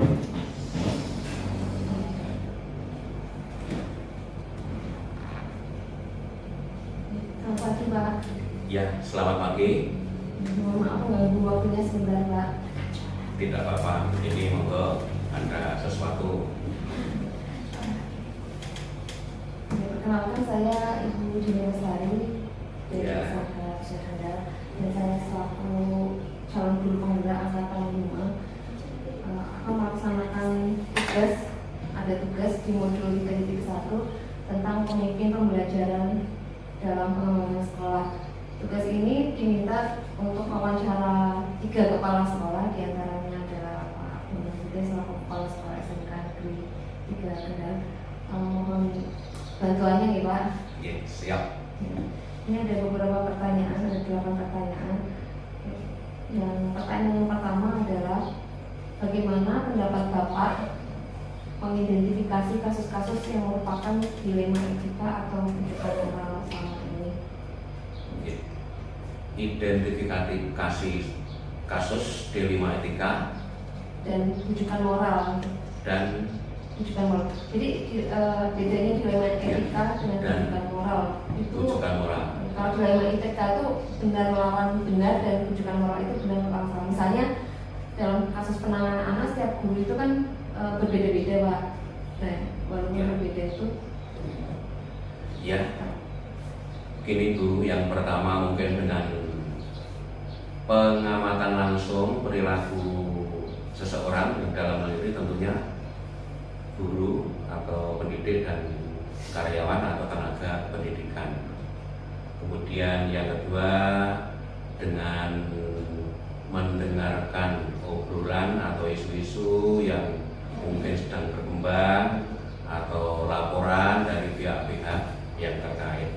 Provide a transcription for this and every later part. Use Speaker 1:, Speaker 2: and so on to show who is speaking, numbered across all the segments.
Speaker 1: Selamat pagi, Pak.
Speaker 2: Ya, selamat pagi.
Speaker 1: Mohon maaf mengganggu waktunya sebentar, Pak.
Speaker 2: Tidak apa-apa, ini monggo ada sesuatu.
Speaker 1: Perkenalkan, saya Ibu Dini Lestari dari
Speaker 2: Ya.
Speaker 1: SMK Syahada, dan saya selaku calon guru penggerak angkatan 5 akan melaksanakan tugas di modul 3.1 tentang pemimpin pembelajaran dalam pengembangan sekolah. Tugas ini diminta untuk wawancara 3 kepala sekolah, diantaranya adalah Pak Bambang Sudeh selaku kepala sekolah SMK Negeri 3 Kendal. Mohon bantuannya nih, Pak.
Speaker 2: Ya, siap.
Speaker 1: Ini ada beberapa pertanyaan, ada 8 pertanyaan. Yang pertanyaan yang pertama adalah bagaimana pendapat Bapak mengidentifikasi kasus-kasus yang merupakan dilema etika atau rujukan moral selama ini?
Speaker 2: Ya. Identifikasi kasus dilema etika
Speaker 1: Dan rujukan moral.
Speaker 2: dan
Speaker 1: Rujukan moral. Jadi bedanya dilema etika dengan
Speaker 2: Dan
Speaker 1: rujukan moral itu.
Speaker 2: rujukan moral.
Speaker 1: Kalau dilema etika itu benar melawan benar, dan rujukan moral itu benar melawan salah. Misalnya dalam kasus penanganan anak, setiap guru itu kan berbeda-beda, Pak. Nah, walaupun
Speaker 2: Ya.
Speaker 1: berbeda itu.
Speaker 2: Ya, begini Bu, yang pertama mungkin dengan pengamatan langsung perilaku seseorang, yang dalam hal ini tentunya guru atau pendidik dan karyawan atau tenaga pendidikan. Kemudian yang kedua dengan mendengarkan obrolan atau isu-isu yang mungkin sedang berkembang atau laporan dari pihak-pihak yang terkait.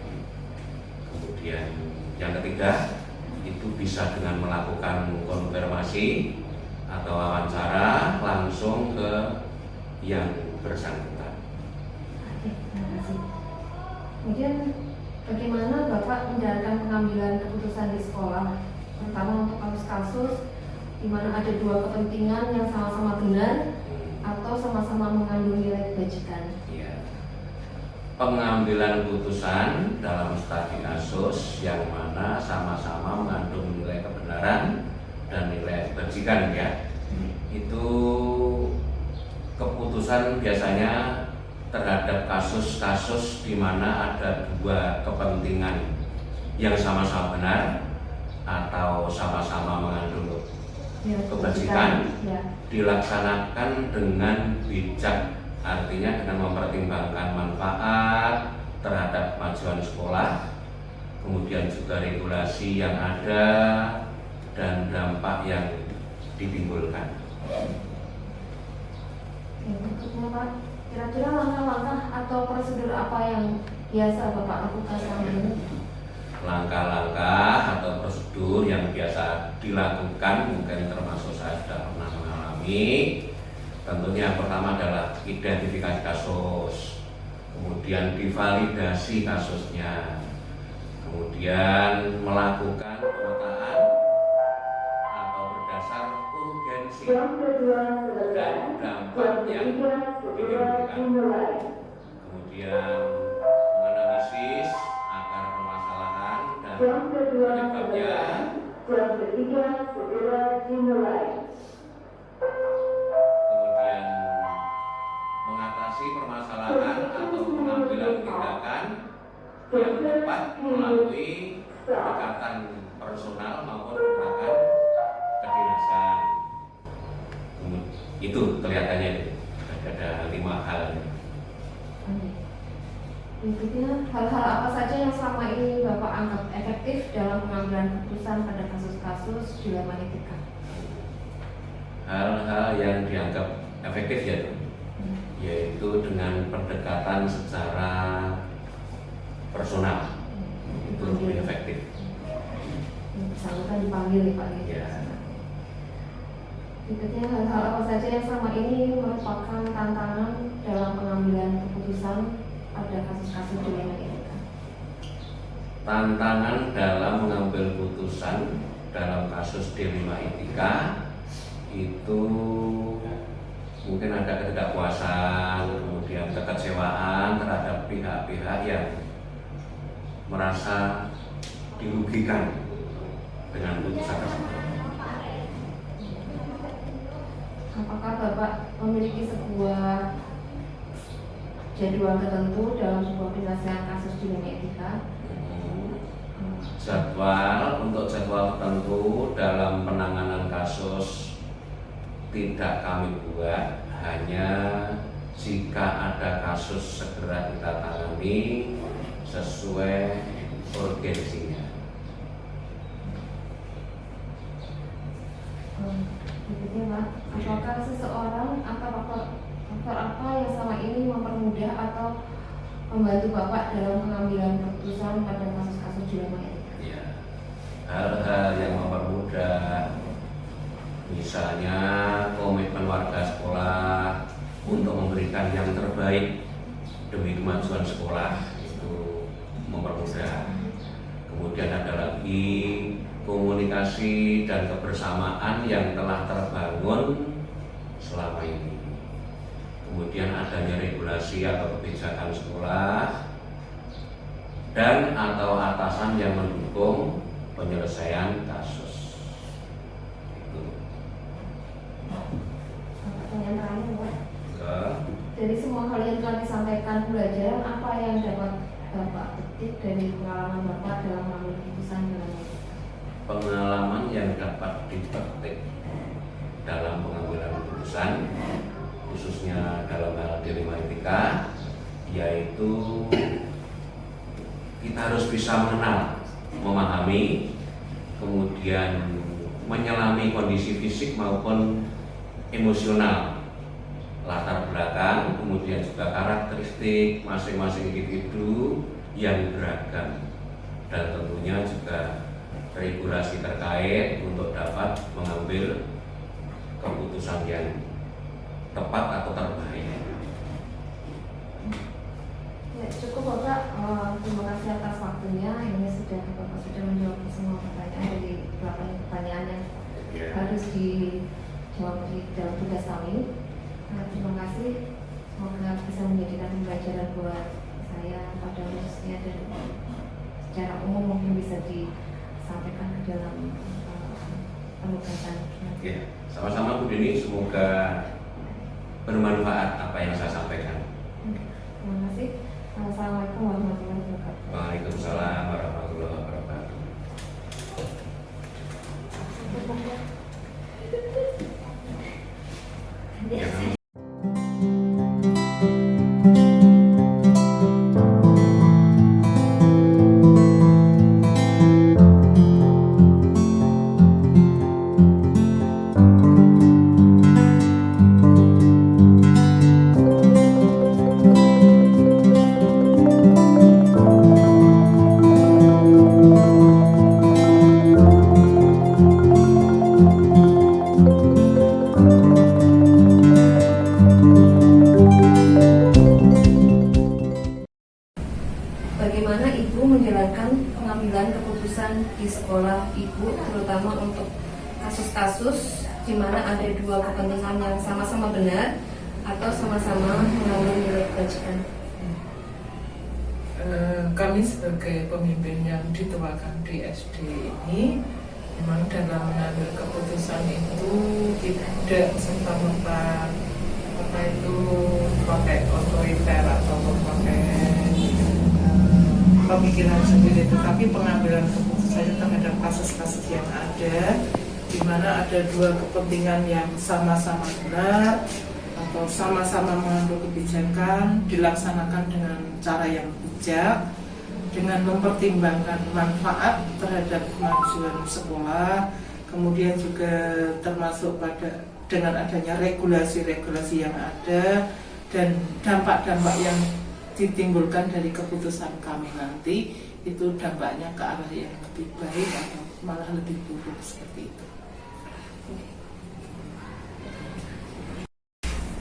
Speaker 2: Kemudian yang ketiga itu bisa dengan melakukan konfirmasi atau wawancara langsung ke yang bersangkutan.
Speaker 1: Oke, terima kasih. Kemudian bagaimana Bapak menjalankan pengambilan keputusan di sekolah, terutama untuk kasus-kasus di mana ada 2 kepentingan yang sama-sama benar atau sama-sama mengandung nilai kebajikan?
Speaker 2: Ya. Pengambilan keputusan dalam studi kasus yang mana sama-sama mengandung nilai kebenaran dan nilai kebajikan, ya. Itu keputusan biasanya terhadap kasus-kasus di mana ada 2 kepentingan yang sama-sama benar atau sama-sama mengandung kebajikan,
Speaker 1: Ya.
Speaker 2: dilaksanakan dengan bijak, artinya dengan mempertimbangkan manfaat terhadap kemajuan sekolah, kemudian juga regulasi yang ada dan dampak yang ditimbulkan.
Speaker 1: Berikutnya, Pak, kira-kira langkah-langkah atau prosedur apa yang biasa Bapak lakukan selama ini?
Speaker 2: Langkah-langkah atau prosedur yang biasa dilakukan, mungkin termasuk saya sudah pernah mengalami. Tentunya yang pertama adalah identifikasi kasus, kemudian divalidasi kasusnya, kemudian melakukan pemetaan atau berdasar urgensi dan dampak yang ditimbulkan. Kemudian menganalisis akar permasalahan dan penyebabnya. Kemudian mengatasi permasalahan atau pengambilan tindakan yang tepat melalui pendekatan personal maupun pendekatan kedinasan. Itu kelihatannya ada 5 hal.
Speaker 1: Berikutnya, hal-hal apa saja yang selama ini Bapak anggap efektif dalam pengambilan keputusan pada kasus-kasus dilema etika?
Speaker 2: Hal-hal yang dianggap efektif yaitu dengan pendekatan secara personal, itu lebih efektif.
Speaker 1: Yang bersangkutan dipanggil nih, Pak.
Speaker 2: Ya.
Speaker 1: Berikutnya, hal-hal apa saja yang selama ini merupakan tantangan dalam pengambilan keputusan pada kasus-kasus dilema etika?
Speaker 2: Tantangan dalam mengambil putusan dalam kasus dilema etika itu merasa dirugikan dengan putusan tersebut.
Speaker 1: Apakah Bapak memiliki sebuah jadwal tertentu dalam sebuah penyelesaian kasus di dunia etika?
Speaker 2: Untuk jadwal tertentu dalam penanganan kasus tidak kami buat, hanya jika ada kasus segera kita tangani sesuai urgensinya.
Speaker 1: Berikutnya Pak, apakah seseorang atau faktor apa yang selama ini mempermudah atau membantu Bapak dalam pengambilan keputusan pada kasus-kasus di dunia etika?
Speaker 2: Ya, hal-hal yang mempermudah, misalnya komitmen warga sekolah untuk memberikan yang terbaik demi kemajuan sekolah, itu mempermudah. Kemudian ada lagi komunikasi dan kebersamaan yang telah terbangun selama ini. Kemudian adanya regulasi atau kebijakan sekolah dan atau atasan yang mendukung penyelesaian kasus. Itu.
Speaker 1: Pertanyaan terakhir Pak.
Speaker 2: Ke
Speaker 1: Dari semua hal yang telah disampaikan, pelajaran apa yang dapat Bapak petik dari pengalaman Bapak dalam mengambil keputusan dalam etika?
Speaker 2: pengalaman yang dapat dipetik dalam pengambilan keputusan, khususnya dalam hal dilema etika, yaitu kita harus bisa mengenal, memahami, kemudian menyelami kondisi fisik maupun emosional, latar belakang, kemudian juga karakteristik masing-masing individu yang beragam, dan tentunya juga regulasi terkait untuk dapat mengambil keputusan yang tepat atau terbaik.
Speaker 1: Ya, cukup Bapak. Terima kasih atas waktunya. Ini Bapak sudah menjawab semua pertanyaan dari 8 pertanyaan yang harus dijawab di dalam tugas kami. Terima kasih. Semoga bisa menjadikan pembelajaran buat saya pada khususnya dan secara umum mungkin bisa disampaikan ke dalam penugasan.
Speaker 2: Ya, sama-sama Bu Dini, semoga bermanfaat apa yang saya sampaikan.
Speaker 1: Terima kasih. Assalamualaikum warahmatullahi wabarakatuh.
Speaker 2: Waalaikumsalam warahmatullahi wabarakatuh. Jangan
Speaker 1: Bagaimana Ibu menjalankan pengambilan keputusan di sekolah Ibu, terutama untuk kasus-kasus di mana ada dua kepentingan yang sama-sama benar atau sama-sama mengambil nilai kebajikan?
Speaker 3: Kami sebagai pemimpin yang dituakan di SD ini memang dalam mengambil keputusan itu tidak serta-merta apa itu pakai otoriter atau pakai pemikiran sendiri, tetapi pengambilan keputusan terhadap kasus-kasus yang ada di mana ada dua kepentingan yang sama-sama benar atau sama-sama mengambil kebijakan dilaksanakan dengan cara yang bijak dengan mempertimbangkan manfaat terhadap kemajuan sekolah, kemudian juga termasuk pada dengan adanya regulasi-regulasi yang ada dan dampak-dampak yang ditimbulkan dari keputusan kami nanti itu dampaknya ke arah yang lebih baik atau malah lebih buruk seperti itu.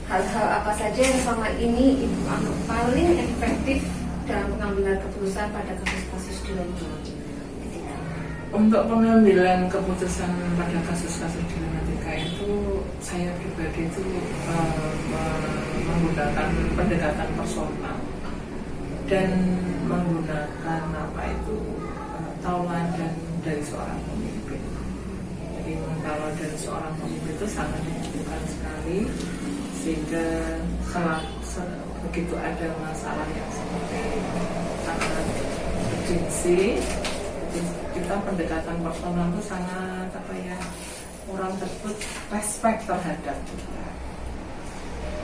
Speaker 1: Hal-hal apa saja yang selama ini Ibu anggap paling efektif dalam pengambilan keputusan pada kasus-kasus di dalam etika?
Speaker 3: Untuk pengambilan keputusan pada kasus-kasus di dalam etika itu saya pribadi itu menggunakan pendekatan personal dan menggunakan tauladan dari seorang pemimpin. Jadi kalau dari seorang pemimpin itu sangat dibutuhkan sekali, sehingga begitu ada masalah yang seperti sangat urgensi, kita pendekatan personal itu sangat orang tersebut respect terhadap kita.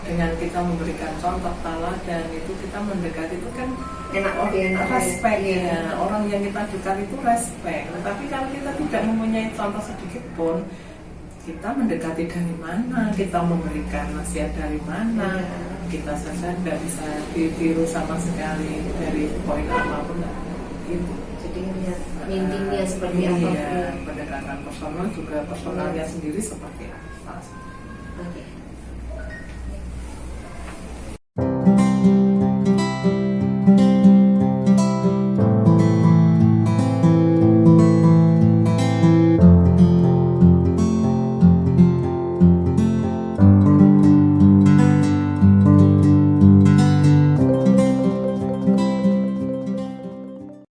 Speaker 3: Dengan kita memberikan contoh teladan itu kita mendekati itu kan respect ya. Orang yang kita dekat itu respect. Tetapi kalau kita tidak mempunyai contoh sedikit pun, kita mendekati dari mana, kita memberikan nasihat dari mana, kita saja tidak bisa ditiru sama sekali dari poin apapun itu.
Speaker 1: Jadi intinya seperti apa?
Speaker 3: Pendekatan personal juga personalnya sendiri seperti apa.
Speaker 1: Oke.